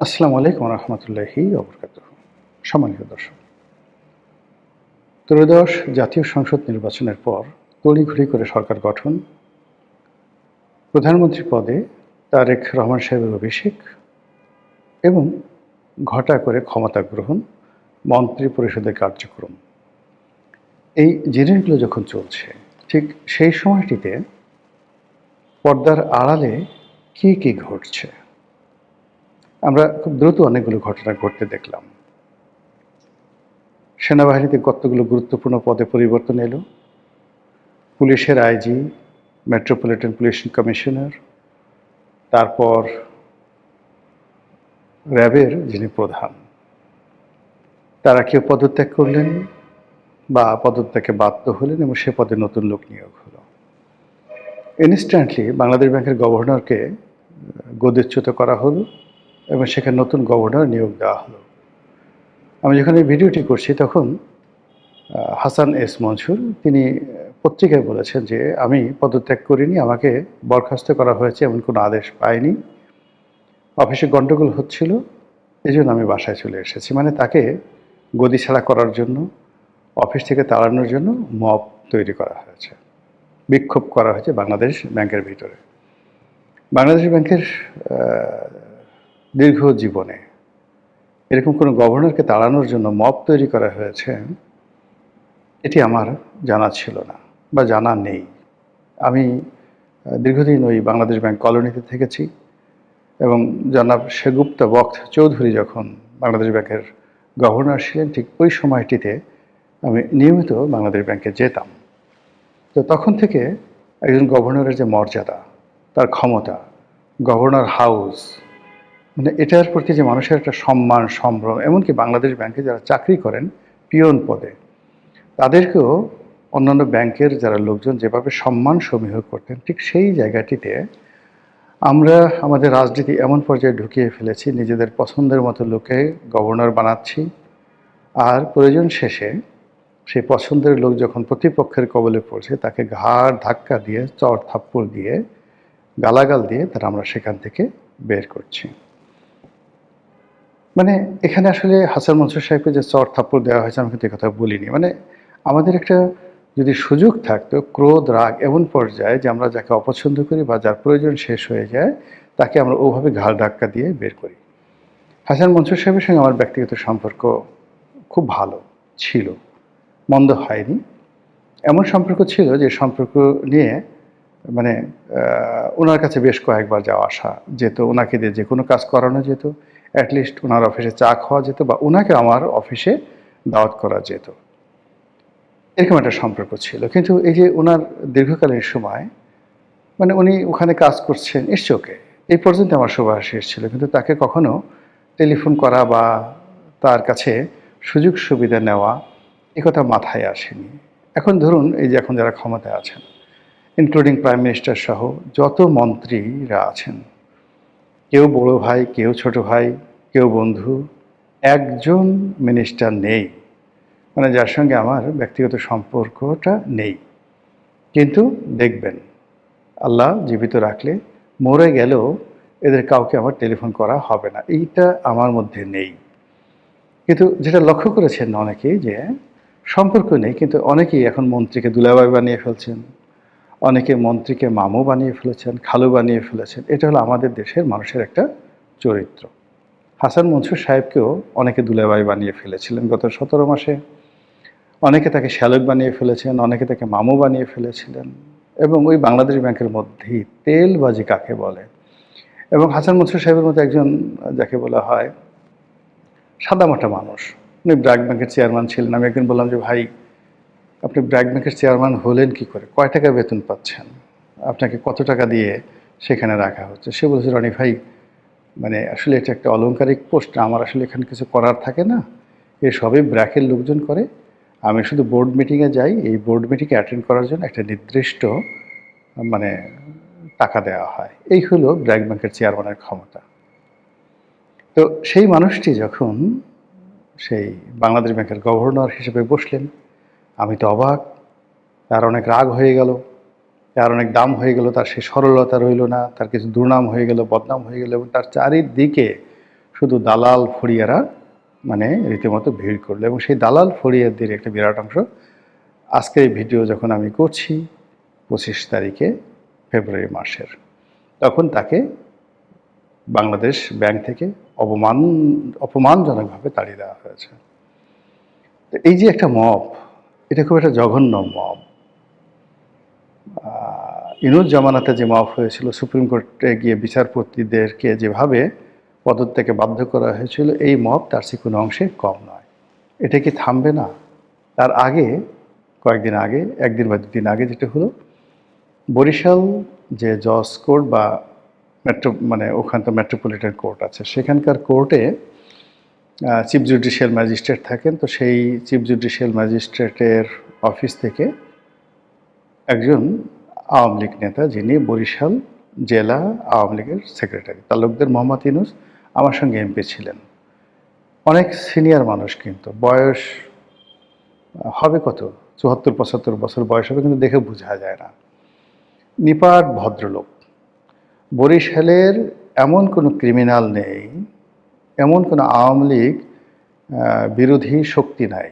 আসসালামু আলাইকুম রহমতুল্লাহি ওবরকাতুহ। সম্মানিত দর্শক, ত্রয়োদশ জাতীয় সংসদ নির্বাচনের পর তড়িঘড়ি করে সরকার গঠন, প্রধানমন্ত্রী পদে তারেক রহমান সাহেবের অভিষেক এবং ঘটা করে ক্ষমতা গ্রহণ, মন্ত্রী পরিষদের কার্যক্রম, এই জিনিসগুলো যখন চলছে, ঠিক সেই সময়টিতে পর্দার আড়ালে কী কী ঘটছে আমরা খুব দ্রুত অনেকগুলো ঘটনা ঘটতে দেখলাম। সেনাবাহিনীতে কতগুলো গুরুত্বপূর্ণ পদে পরিবর্তন এলো। পুলিশের আইজি, মেট্রোপলিটন পুলিশ কমিশনার, তারপর র্যাবের যিনি প্রধান, তারা কেউ পদত্যাগ করলেন বা পদত্যাগে বাধ্য হলেন এবং সে পদে নতুন লোক নিয়োগ হলো। ইনস্ট্যান্টলি বাংলাদেশ ব্যাংকের গভর্নরকে গদিচ্যুত করা হলো এবং সেখানে নতুন গভর্নর নিয়োগ দেওয়া হলো। আমি যখন এই ভিডিওটি করছি তখন হাসান এস মনসুর তিনি পত্রিকায় বলেছেন যে আমি পদত্যাগ করিনি, আমাকে বরখাস্ত করা হয়েছে, এমন কোনো আদেশ পাইনি, অফিসে গণ্ডগোল হচ্ছিল, এই জন্য আমি বাসায় চলে এসেছি। মানে তাকে গদি ছাড়া করার জন্য, অফিস থেকে তাড়ানোর জন্য মব তৈরি করা হয়েছে, বিক্ষোভ করা হয়েছে বাংলাদেশ ব্যাংকের ভিতরে। বাংলাদেশ ব্যাংকের দীর্ঘ জীবনে এরকম কোনো গভর্নরকে তাড়ানোর জন্য মব তৈরি করা হয়েছে, এটি আমার জানা ছিল না বা জানা নেই। আমি দীর্ঘদিন ওই বাংলাদেশ ব্যাংক কলোনিতে থেকেছি এবং জনাব সেগুপ্ত বক্ত চৌধুরী যখন বাংলাদেশ ব্যাংকের গভর্নর ছিলেন, ঠিক ওই সময়টিতে আমি নিয়মিত বাংলাদেশ ব্যাংকে যেতাম। তো তখন থেকে একজন গভর্নরের যে মর্যাদা, তার ক্ষমতা, গভর্নর হাউস, মানে এটার প্রতি যে মানুষের একটা সম্মান, সম্ভ্রম, এমনকি বাংলাদেশ ব্যাংকে যারা চাকরি করেন পিয়ন পদে, তাদেরকেও অন্যান্য ব্যাংকের যারা লোকজন যেভাবে সম্মান সমীহ করতেন, ঠিক সেই জায়গাটিতে আমরা আমাদের রাজনীতি এমন পর্যায়ে ঢুকিয়ে ফেলেছি, নিজেদের পছন্দের মতো লোকে গভর্নর বানাচ্ছি, আর প্রয়োজন শেষে সেই পছন্দের লোক যখন প্রতিপক্ষের কবলে পড়ছে, তাকে ঘাড় ধাক্কা দিয়ে, চড় থাপ্পড় দিয়ে, গালাগাল দিয়ে তারা আমরা সেখান থেকে বের করছি। মানে এখানে আসলে হাসান মনসুর সাহেবকে যে চড় থাপ্পড় দেওয়া হয়েছে আমি কিন্তু এই কথা বলিনি। মানে আমাদের একটা যদি সুযোগ থাকতো, ক্রোধ রাগ এমন পর্যায়ে যে আমরা যাকে অপছন্দ করি বা যার প্রয়োজন শেষ হয়ে যায়, তাকে আমরা ওভাবে ঘাড় ধাক্কা দিয়ে বের করি। হাসান মনসুর সাহেবের সঙ্গে আমার ব্যক্তিগত সম্পর্ক খুব ভালো ছিল, মন্দ হয়নি। এমন সম্পর্ক ছিল যে সম্পর্ক নিয়ে মানে ওনার কাছে বেশ কয়েকবার যাওয়া আসা যেত, ওনাকে দিয়ে যে কোনো কাজ করানো যেত, অ্যাটলিস্ট ওনার অফিসে চা খাওয়া যেত বা ওনাকে আমার অফিসে দাওয়াত করা যেত, এরকম একটা সম্পর্ক ছিল। কিন্তু এই যে ওনার দীর্ঘকালীন সময়, মানে উনি ওখানে কাজ করছেন ইটস ওকে, এই পর্যন্ত আমার সুবাস শেষ ছিল, কিন্তু তাকে কখনো টেলিফোন করা বা তার কাছে সুযোগ সুবিধা নেওয়া এ কথা মাথায় আসেনি। এখন ধরুন এই যে এখন যারা ক্ষমতায় আছেন, ইনক্লুডিং প্রাইম মিনিস্টার সহ যত মন্ত্রীরা আছেন, কেউ বড় ভাই, কেউ ছোট ভাই, কেউ বন্ধু, একজন মিনিস্টার নেই মানে যার সঙ্গে আমার ব্যক্তিগত সম্পর্কটা নেই। কিন্তু দেখবেন আল্লাহ জীবিত রাখলে, মরে গেলেও এদের কাউকে আমার টেলিফোন করা হবে না, এইটা আমার মধ্যে নেই। কিন্তু যেটা লক্ষ্য করেছেন অনেকেই, যে সম্পর্ক নেই কিন্তু অনেকেই এখন মন্ত্রীকে দুলাভাই বানিয়ে ফেলছেন, অনেকে মন্ত্রীকে মামু বানিয়ে ফেলেছেন, খালু বানিয়ে ফেলেছেন। এটা হলো আমাদের দেশের মানুষের একটা চরিত্র। হাসান মনসুর সাহেবকেও অনেকে দুলাভাই বানিয়ে ফেলেছিলেন গত 17 মাসে, অনেকে তাকে শ্যালক বানিয়ে ফেলেছেন, অনেকে তাকে মামু বানিয়ে ফেলেছিলেন। এবং ওই বাংলাদেশ ব্যাংকের মধ্যেই তেলবাজি কাকে বলে, এবং হাসান মনসুর সাহেবের মতো একজন যাকে বলা হয় সাদামাটা মানুষ, উনি ব্র্যাক ব্যাংকের চেয়ারম্যান ছিলেন। আমি একদিন বললাম যে ভাই, আপনি ব্র্যাক ব্যাংকের চেয়ারম্যান হলেন কি করে, কয় টাকা বেতন পাচ্ছেন, আপনাকে কত টাকা দিয়ে সেখানে রাখা হচ্ছে? সে বলছে রনি ভাই, মানে আসলে এটা একটা অলংকারিক পোস্ট, আমার আসলে এখানে কিছু করার থাকে না, এ সবই ব্র্যাকের লোকজন করে, আমি শুধু বোর্ড মিটিংয়ে যাই, এই বোর্ড মিটিংয়ে অ্যাটেন্ড করার জন্য একটা নির্দিষ্ট মানে টাকা দেওয়া হয়। এই হলো ব্র্যাক ব্যাংকের চেয়ারম্যানের ক্ষমতা। তো সেই মানুষটি যখন সেই বাংলাদেশ ব্যাংকের গভর্নর হিসেবে বসলেন, আমি তো অবাক। তার অনেক রাগ হয়ে গেল, তার অনেক দাম হয়ে গেল, তার সেই সরলতা রইল না, তার কিছু দুর্নাম হয়ে গেল, বদনাম হয়ে গেল, এবং তার চারিদিকে শুধু দালাল ফড়িয়ারা মানে রীতিমতো ভিড় করলো, এবং সেই দালাল ফড়িয়াদের একটা বিরাট অংশ আজকে এই ভিডিও যখন আমি করছি 25 তারিখে ফেব্রুয়ারি মাসের, তখন তাকে বাংলাদেশ ব্যাংক থেকে অপমানজনকভাবে তাড়িয়ে দেওয়া হয়েছে। তো এই যে একটা মব, এটা খুব একটা জঘন্য মব। ইনুস জামানাতে যে মব হয়েছিল, সুপ্রিম কোর্টে গিয়ে বিচারপতিদেরকে যেভাবে পদত্যাগে বাধ্য করা হয়েছিল, এই মব তার চেয়ে কোনো অংশে কম নয়। এটা কি থামবে না? তার আগে কয়েকদিন আগে, একদিন বা দুদিন আগে যেটা হলো, বরিশাল যে জজ কোর্ট বা মানে ওখান তো মেট্রোপলিটন কোর্ট আছে, সেখানকার কোর্টে চিফ জুডিশিয়াল ম্যাজিস্ট্রেট থাকেন। তো সেই চিফ জুডিশিয়াল ম্যাজিস্ট্রেটের অফিস থেকে একজন আওয়ামী লীগ নেতা, যিনি বরিশাল জেলা আওয়ামী লীগের সেক্রেটারি তালুকদার মোহাম্মদ ইউনুস, আমার সঙ্গে এমপি ছিলেন। অনেক সিনিয়র মানুষ, কিন্তু বয়স হবে কত, 74-75 বছর বয়স হবে, কিন্তু দেখে বোঝা যায় না। নিপাট ভদ্রলোক। বরিশালের এমন কোনো ক্রিমিনাল নেই, এমন কোনো আওয়ামী লীগ বিরোধী শক্তি নাই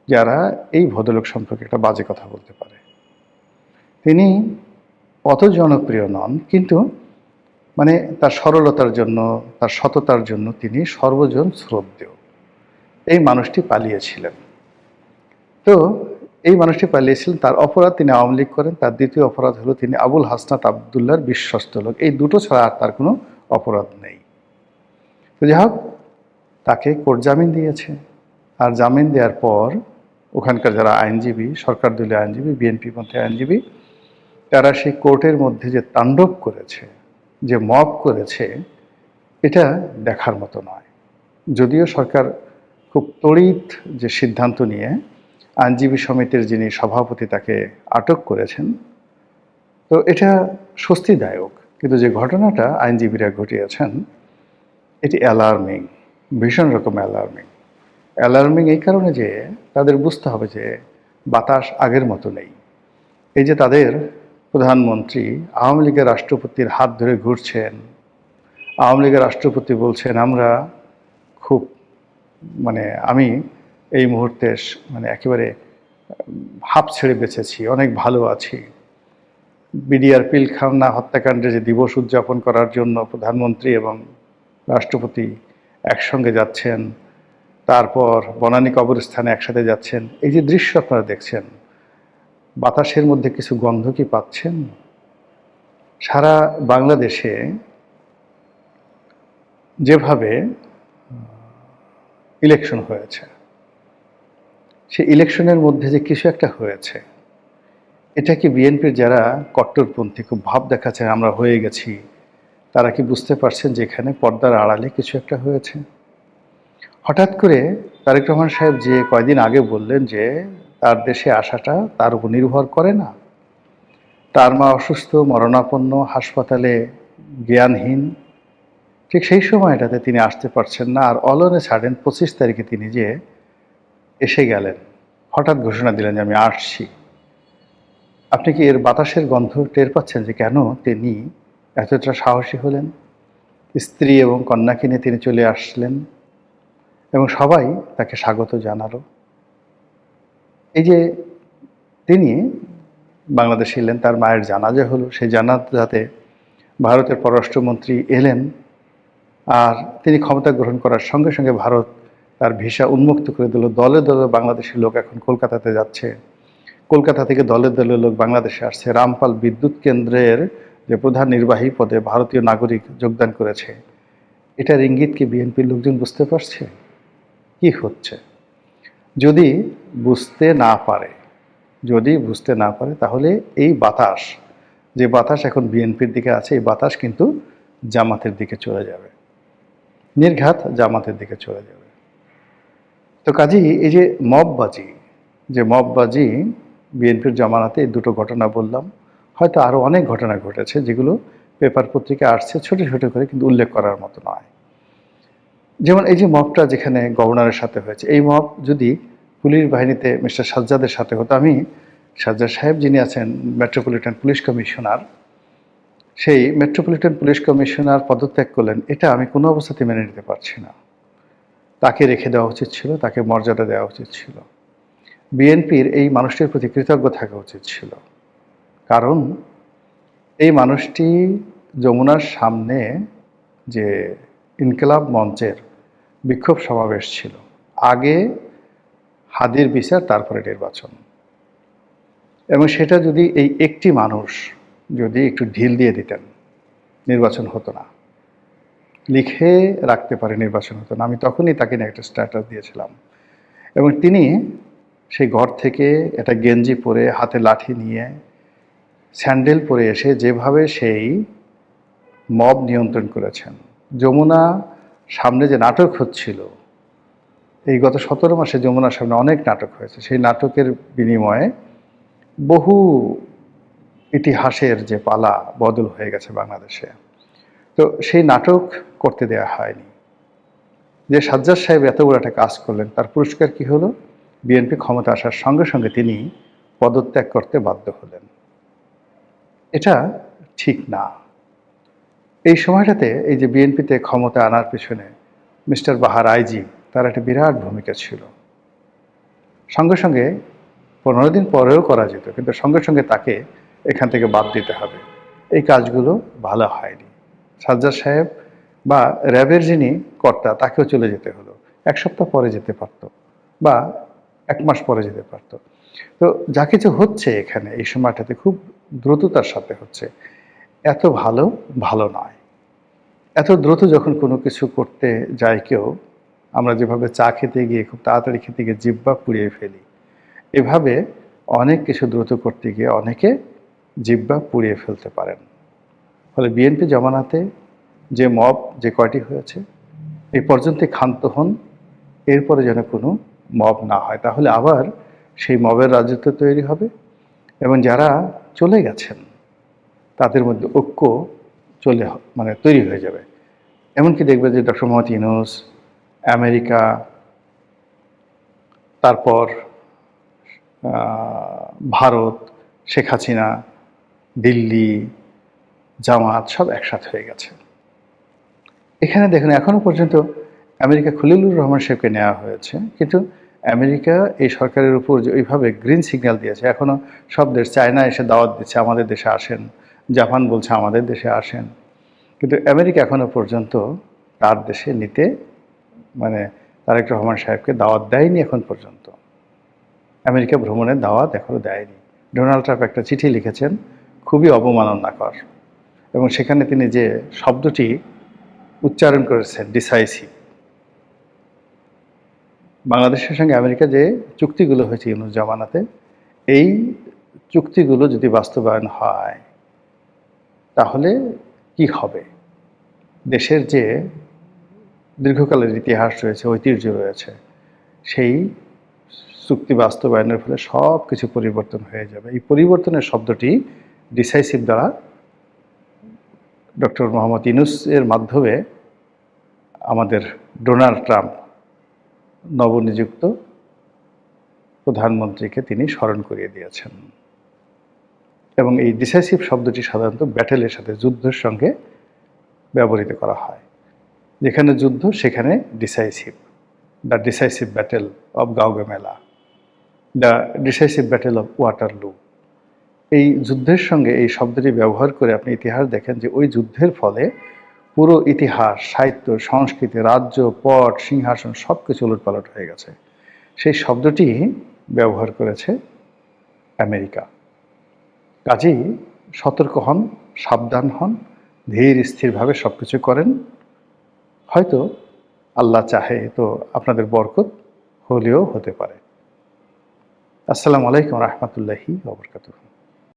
যারা এই ভদ্রলোক সম্পর্কে একটা বাজে কথা বলতে পারে। তিনি অত জনপ্রিয় নন, কিন্তু মানে তার সরলতার জন্য, তার সততার জন্য তিনি সর্বজন শ্রদ্ধেয়। এই মানুষটি পালিয়েছিলেন। তো এই মানুষটি পালিয়েছিলেন, তার অপরাধ তিনি আওয়ামী লীগ করেন। তার দ্বিতীয় অপরাধ হলো তিনি আবুল হাসনাত আবদুল্লাহর বিশ্বস্ত লোক। এই দুটো ছাড়া আর তার কোনো অপরাধ নেই। তো যাই হোক, তাকে কোর্ট জামিন দিয়েছে। আর জামিন দেওয়ার পর ওখানকার যারা আইনজীবী, সরকার দলীয় আইনজীবী, বিএনপি পন্থী আইনজীবী, তারা সেই কোর্টের মধ্যে যে তাণ্ডব করেছে, যে মব করেছে, এটা দেখার মতো নয়। যদিও সরকার খুব তড়িৎ যে সিদ্ধান্ত নিয়ে আইনজীবী সমিতির যিনি সভাপতি তাকে আটক করেছেন, তো এটা স্বস্তিদায়ক। কিন্তু যে ঘটনাটা আইনজীবীরা ঘটিয়েছেন, এটি অ্যালার্মিং, ভীষণ রকম অ্যালার্মিং। অ্যালার্মিং এই কারণে যে তাদের বুঝতে হবে যে বাতাস আগের মতো নেই। এই যে তাদের প্রধানমন্ত্রী আওয়ামী লীগের রাষ্ট্রপতির হাত ধরে ঘুরছেন, আওয়ামী লীগের রাষ্ট্রপতি বলছেন আমরা খুব মানে আমি এই মুহূর্তে মানে একেবারে হাঁপ ছেড়ে বেঁচেছি, অনেক ভালো আছি। বিডিআর পিলখানা হত্যাকাণ্ডে যে দিবস উদযাপন করার জন্য প্রধানমন্ত্রী এবং রাষ্ট্রপতি একসঙ্গে যাচ্ছেন, তারপর বনানী কবরস্থানে একসাথে যাচ্ছেন, এই যে দৃশ্য আপনারা দেখছেন, বাতাসের মধ্যে কিছু গন্ধ কি পাচ্ছেন? সারা বাংলাদেশে যেভাবে ইলেকশন হয়েছে, সেই ইলেকশনের মধ্যে যে কিছু একটা হয়েছে, এটা কি বিএনপির যারা কট্টরপন্থী খুব ভাব দেখাচ্ছেন আমরা হয়ে গেছি, তারা কি বুঝতে পারছেন যে এখানে পর্দার আড়ালে কিছু একটা হয়েছে? হঠাৎ করে তারেক রহমান সাহেব যে কয়দিন আগে বললেন যে তার দেশে আসাটা তার উপর নির্ভর করে না, তার মা অসুস্থ, মরণাপন্ন, হাসপাতালে, জ্ঞানহীন, ঠিক সেই সময়টাতে তিনি আসতে পারছেন না। আর অলনে ছাড়েন 25 তারিখে তিনি যে এসে গেলেন, হঠাৎ ঘোষণা দিলেন যে আমি আসছি। আপনি কি এর বাতাসের গন্ধ টের পাচ্ছেন যে কেন তিনি এতটা সাহসী হলেন? স্ত্রী এবং কন্যাকে নিয়ে তিনি চলে আসলেন এবং সবাই তাকে স্বাগত জানালো। এই যে তিনি বাংলাদেশে এলেন, তার মায়ের জানাজা হলো, সেই জানাজাতে ভারতের পররাষ্ট্রমন্ত্রী এলেন। আর তিনি ক্ষমতা গ্রহণ করার সঙ্গে সঙ্গে ভারত তার ভিসা উন্মুক্ত করে দিল। দলে দলে বাংলাদেশের লোক এখন কলকাতাতে যাচ্ছে, কলকাতা থেকে দলে দলে লোক বাংলাদেশে আসছে। রামপাল বিদ্যুৎ কেন্দ্রের যে প্রধান নির্বাহী পদে ভারতীয় নাগরিক যোগদান করেছে, এটার ইঙ্গিত কি বিএনপির লোকজন বুঝতে পারছে কি হচ্ছে? যদি বুঝতে না পারে, তাহলে এই বাতাস, যে বাতাস এখন বিএনপির দিকে আছে, এই বাতাস কিন্তু জামাতের দিকে চলে যাবে, নির্ঘাত জামাতের দিকে চলে যাবে। তো কাজেই এই যে মববাজি বিএনপির জামানাতে এই দুটো ঘটনা বললাম, হয়তো আরও অনেক ঘটনা ঘটেছে যেগুলো পেপার পত্রিকায় আসছে ছোট ছোট করে, কিন্তু উল্লেখ করার মতো নয়। যেমন এই যে মবটা যেখানে গভর্নরের সাথে হয়েছে, এই মব যদি পুলিশ বাহিনীতে মিস্টার সাজ্জাদের সাথে হতো, আমি সাজ্জাদ সাহেব যিনি আছেন মেট্রোপলিটন পুলিশ কমিশনার, সেই মেট্রোপলিটন পুলিশ কমিশনার পদত্যাগ করলেন, এটা আমি কোনো অবস্থাতেই মেনে নিতে পারছি না। তাকে রেখে দেওয়া উচিত ছিল, তাকে মর্যাদা দেওয়া উচিত ছিল। বিএনপির এই মানুষটির প্রতি কৃতজ্ঞ থাকা উচিত ছিল। কারণ এই মানুষটি যমুনার সামনে যে ইনকিলাব মঞ্চের বিক্ষোভ সমাবেশ ছিল, আগে হাদির বিচার তারপরে নির্বাচন, এবং সেটা যদি এই একটি মানুষ যদি একটু ঢিল দিয়ে দিতেন, নির্বাচন হতো না। লিখে রাখতে পারে নির্বাচন হতো না। আমি তখনই তাকে নিয়ে একটা স্ট্যাটাস দিয়েছিলাম, এবং তিনি সেই ঘর থেকে একটা গেঞ্জি পরে হাতে লাঠি নিয়ে স্যান্ডেল পরে এসে যেভাবে সেই মব নিয়ন্ত্রণ করেছেন। যমুনা সামনে যে নাটক হচ্ছিল, এই গত 17 মাসে যমুনার সামনে অনেক নাটক হয়েছে। সেই নাটকের বিনিময়ে বহু ইতিহাসের যে পালা বদল হয়ে গেছে বাংলাদেশে। তো সেই নাটক করতে দেয়া হয়নি। যে সাজ্জাদ সাহেব এত বড় একটা কাজ করলেন, তার পুরস্কার কি হলো? বিএনপি ক্ষমতা আসার সঙ্গে সঙ্গে তিনি পদত্যাগ করতে বাধ্য হলেন। এটা ঠিক না। এই সময়টাতে এই যে বিএনপিতে ক্ষমতা আনার পেছনে মিস্টার বাহার আইজি, তার একটা বিরাট ভূমিকা ছিল। সঙ্গে সঙ্গে 15 দিন পরেও করা যেত, কিন্তু সঙ্গে সঙ্গে তাকে এখান থেকে বাদ দিতে হবে। এই কাজগুলো ভালো হয়নি। সাজ্জাদ সাহেব বা র্যাবের যিনি কর্তা, তাকেও চলে যেতে হলো। 1 সপ্তাহ পরে যেতে পারতো, বা 1 মাস পরে যেতে পারতো। তো যা কিছু হচ্ছে এখানে এই সময়টাতে খুব দ্রুততার সাথে হচ্ছে। এত ভালো নয়। এত দ্রুত যখন কোনো কিছু করতে যায় কেউ, আমরা যেভাবে চা খেতে গিয়ে খুব তাড়াতাড়ি খেতে গিয়ে জিহ্বা পুড়িয়ে ফেলি, এভাবে অনেক কিছু দ্রুত করতে গিয়ে অনেকে জিহ্বা পুড়িয়ে ফেলতে পারেন। ফলে বিএনপি জমানাতে যে মব যে কয়টি হয়েছে, এই পর্যন্তই ক্ষান্ত হন। এরপরে যেন কোনো মব না হয়, তাহলে আবার সেই মবের রাজত্ব তৈরি হবে, এবং যারা চলে গেছেন তাদের মধ্যে ঐক্য তৈরি হয়ে যাবে। এমনকি দেখবে যে ডক্টর মোহাম্মদ ইউনূস, আমেরিকা, তারপর ভারত, শেখ হাসিনা, দিল্লি, জামাত সব একসাথে হয়ে গেছে। এখানে দেখুন, এখনো পর্যন্ত আমেরিকা খলিলুর রহমান সাহেবকে নেওয়া হয়েছে, কিন্তু আমেরিকা এই সরকারের উপর যে ওইভাবে গ্রিন সিগন্যাল দিয়েছে, এখনো সব দেশ, চায়না এসে দাওয়াত দিচ্ছে আমাদের দেশে আসেন, জাপান বলছে আমাদের দেশে আসেন, কিন্তু আমেরিকা এখনো পর্যন্ত তার দেশে নিতে তারেক রহমান সাহেবকে দাওয়াত দেয়নি এখন পর্যন্ত। আমেরিকা ভ্রমণের দাওয়াত এখনো দেয়নি। ডোনাল্ড ট্রাম্প একটা চিঠি লিখেছেন, খুবই অবমাননাকর, এবং সেখানে তিনি যে শব্দটি উচ্চারণ করেছেন, ডিসাইসিভ। বাংলাদেশের সঙ্গে আমেরিকা যে চুক্তিগুলো হয়েছে ইউনূস জামানাতে, এই চুক্তিগুলো যদি বাস্তবায়ন হয় তাহলে কি হবে? দেশের যে দীর্ঘকালের ইতিহাস রয়েছে, ঐতিহ্য রয়েছে, সেই চুক্তি বাস্তবায়নের ফলে সব কিছু পরিবর্তন হয়ে যাবে। এই পরিবর্তনের শব্দটি ডিসাইসিভ দ্বারা ডক্টর মোহাম্মদ ইউনূসের মাধ্যমে আমাদের ডোনাল্ড ট্রাম্প নবনিযুক্ত প্রধানমন্ত্রীকে তিনি স্মরণ করিয়ে দিয়েছেন। এবং এই ডিসাইসিভ শব্দটি সাধারণত ব্যাটেলের সাথে, যুদ্ধের সঙ্গে ব্যবহৃত করা হয়। যেখানে যুদ্ধ সেখানে decisive. The decisive battle of Gaugamela, the decisive battle of Waterloo. এই যুদ্ধের সঙ্গে এই শব্দটি ব্যবহার করে আপনি ইতিহাস দেখেন যে ওই যুদ্ধের ফলে পুরো ইতিহাস, সাহিত্য, সংস্কৃতি, রাজ্য, পট, সিংহাসন সব কিছু উলটপালট হয়ে গেছে। সেই শব্দটি ব্যবহার করেছে আমেরিকা। কাজেই সতর্ক হন, সাবধান হন, ধীর স্থিরভাবে সব কিছু করেন। হয়তো আল্লাহ চাহে তো আপনাদের বরকত হলেও হতে পারে। আসসালামু আলাইকুম রহমতুল্লাহি ওয়া বারাকাতুহু।